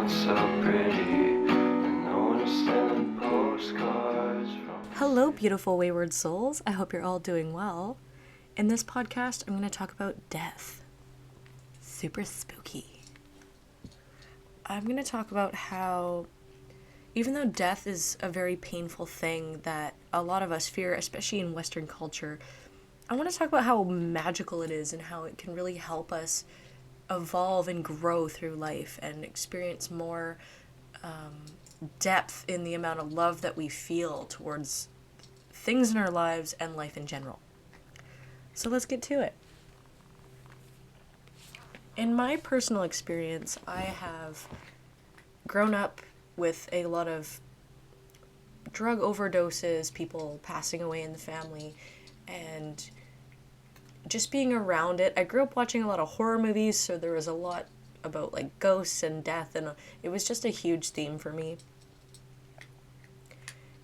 not so pretty, and no one's sending postcards from. Hello, beautiful wayward souls. I hope you're all doing well. In this podcast, I'm going to talk about death. Super spooky. I'm going to talk about how, even though death is a very painful thing that a lot of us fear, especially in Western culture, I want to talk about how magical it is and how it can really help us evolve and grow through life and experience more depth in the amount of love that we feel towards things in our lives and life in general. So let's get to it. In my personal experience, I have grown up with a lot of drug overdoses, people passing away in the family, and just being around it. I grew up watching a lot of horror movies, so there was a lot about like ghosts and death, and it was just a huge theme for me.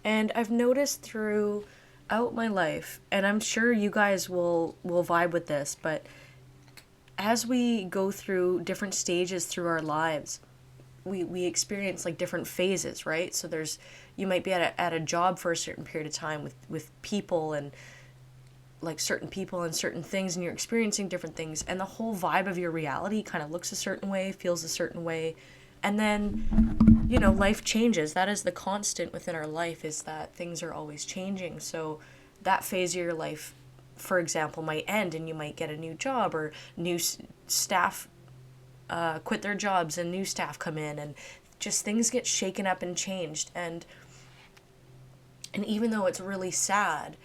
And I've noticed throughout my life, and I'm sure you guys will vibe with this, but as we go through different stages through our lives, we experience like different phases, right? So you might be at a job for a certain period of time with people and like certain people and certain things, and you're experiencing different things, and the whole vibe of your reality kind of looks a certain way, feels a certain way, and then life changes. That is the constant within our life, is that things are always changing. So that phase of your life, for example, might end and you might get a new job, or new staff quit their jobs and new staff come in, and just things get shaken up and changed. And even though it's really sad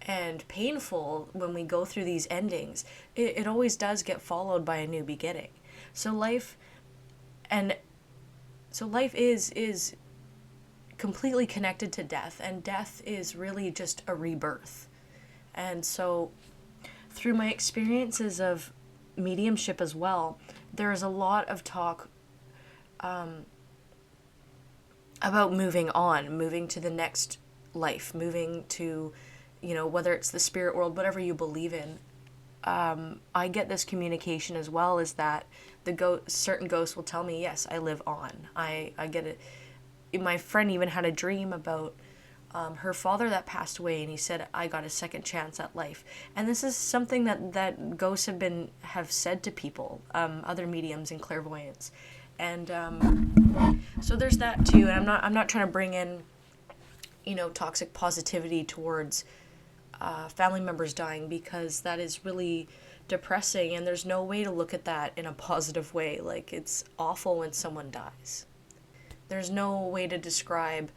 and painful when we go through these endings, it always does get followed by a new beginning. So life is completely connected to death, and death is really just a rebirth. And so through my experiences of mediumship as well, there is a lot of talk about moving on, moving to the next life, moving to, whether it's the spirit world, whatever you believe in. I get this communication as well, is that certain ghosts will tell me, yes, I live on. I get it. My friend even had a dream about her father that passed away, and he said, I got a second chance at life. And this is something that ghosts have said to people, other mediums and clairvoyants. And so there's that too. And I'm not trying to bring in, toxic positivity towards family members dying, because that is really depressing, and there's no way to look at that in a positive way. Like, it's awful when someone dies. There's no way to describe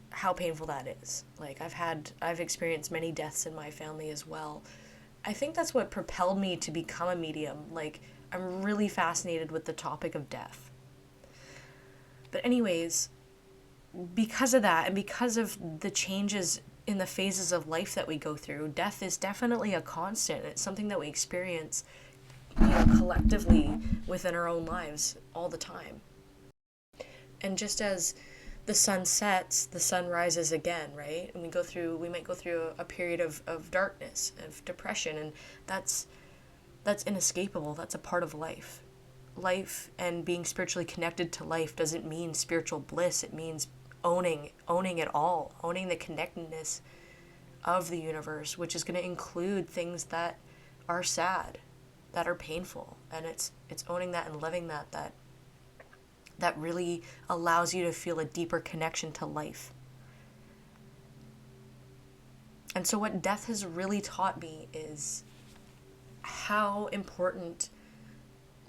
how painful that is. Like, I've experienced many deaths in my family as well. I think that's what propelled me to become a medium. Like, I'm really fascinated with the topic of death. But anyways, because of that, and because of the changes in the phases of life that we go through, death is definitely a constant. It's something that we experience, collectively within our own lives all the time. And just as the sun sets, the sun rises again, right? And we might go through a period of darkness, of depression, and that's inescapable. That's a part of life. Life and being spiritually connected to life doesn't mean spiritual bliss. It means owning it all, owning the connectedness of the universe, which is going to include things that are sad, that are painful, and it's owning that and living that really allows you to feel a deeper connection to life. And so what death has really taught me is how important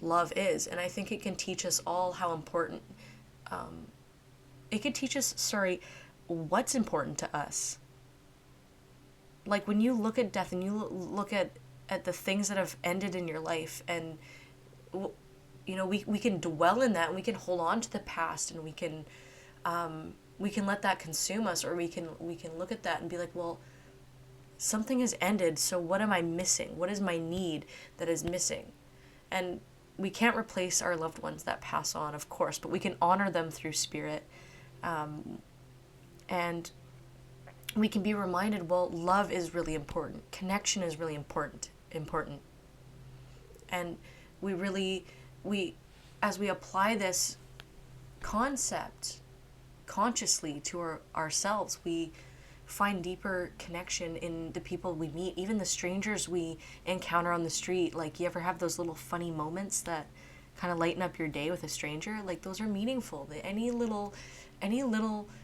love is, and I think it can teach us all how important it could teach us, what's important to us. Like, when you look at death and you look at the things that have ended in your life, and we can dwell in that, and we can hold on to the past, and we can let that consume us, or we can look at that and be like, well, something has ended, so what am I missing? What is my need that is missing? And we can't replace our loved ones that pass on, of course, but we can honor them through spirit. And we can be reminded, well, love is really important. Connection is really important. And as we apply this concept consciously to ourselves, we find deeper connection in the people we meet, even the strangers we encounter on the street. Like, you ever have those little funny moments that kind of lighten up your day with a stranger? Like, those are meaningful. Any little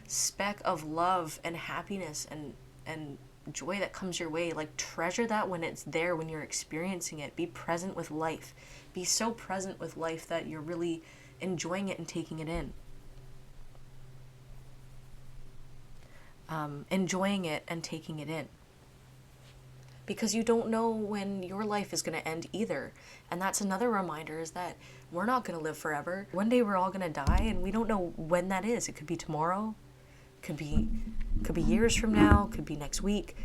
speck of love and happiness and joy that comes your way, like, treasure that when it's there, when you're experiencing it. Be present with life. Be so present with life that you're really enjoying it and taking it in. Enjoying it and taking it in. Because you don't know when your life is going to end either. And that's another reminder, is that we're not going to live forever. One day we're all going to die, and we don't know when that is. It could be tomorrow, could be years from now, could be next week.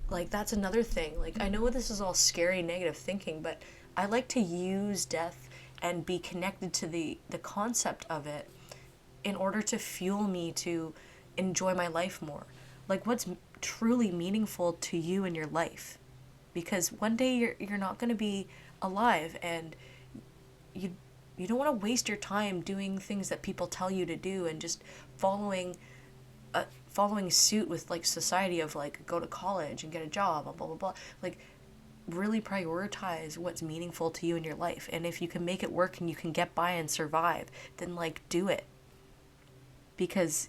Like, that's another thing. Like, I know this is all scary, negative thinking, but I like to use death and be connected to the concept of it in order to fuel me to enjoy my life more. Like, what's truly meaningful to you in your life? Because one day you're not going to be alive, and you don't want to waste your time doing things that people tell you to do and just following suit with, like, society of, like, go to college and get a job, blah blah blah. Like, really prioritize what's meaningful to you in your life, and if you can make it work and you can get by and survive, then, like, do it. Because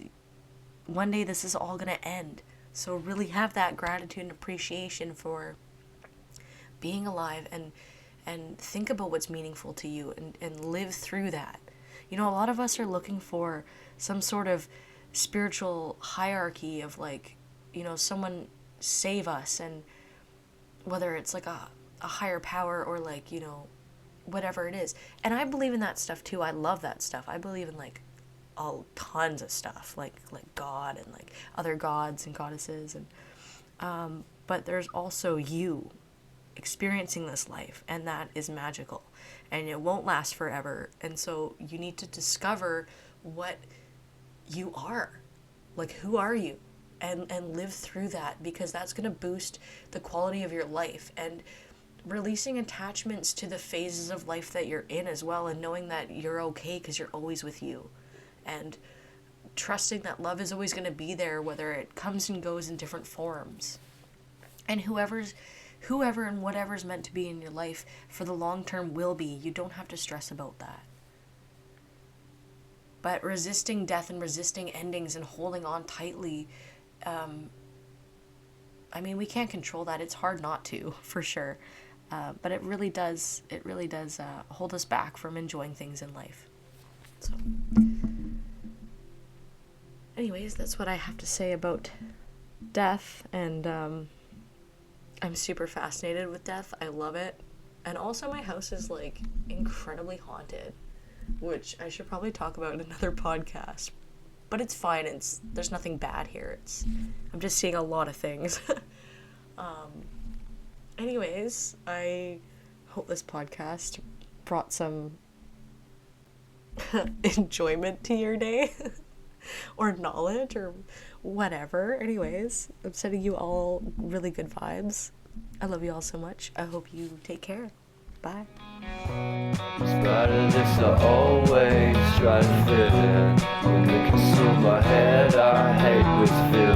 one day this is all going to end. So really have that gratitude and appreciation for being alive, and think about what's meaningful to you, and live through that. You know, a lot of us are looking for some sort of spiritual hierarchy of, like, you know, someone save us, and whether it's like a higher power or, like, you know, whatever it is. And I believe in that stuff too. I love that stuff. I believe in, like, all tons of stuff, like God and, like, other gods and goddesses, and but there's also you experiencing this life, and that is magical, and it won't last forever. And so you need to discover what you are, like, who are you, and live through that, because that's going to boost the quality of your life, and releasing attachments to the phases of life that you're in as well, and knowing that you're okay because you're always with you, and trusting that love is always going to be there, whether it comes and goes in different forms. And whoever and whatever's meant to be in your life for the long term will be. You don't have to stress about that. But resisting death and resisting endings and holding on tightly, I mean, we can't control that. It's hard not to, for sure. But it really does hold us back from enjoying things in life. So, anyways, that's what I have to say about death, and I'm super fascinated with death. I love it. And also, my house is, like, incredibly haunted, which I should probably talk about in another podcast. But it's fine. There's nothing bad here. I'm just seeing a lot of things. Anyways, I hope this podcast brought some enjoyment to your day or knowledge or whatever. Anyways, I'm sending you all really good vibes. I love you all so much. I hope you take care. Bye. Spite of this, I always try to fit in. When they consume my head, I hate this feeling.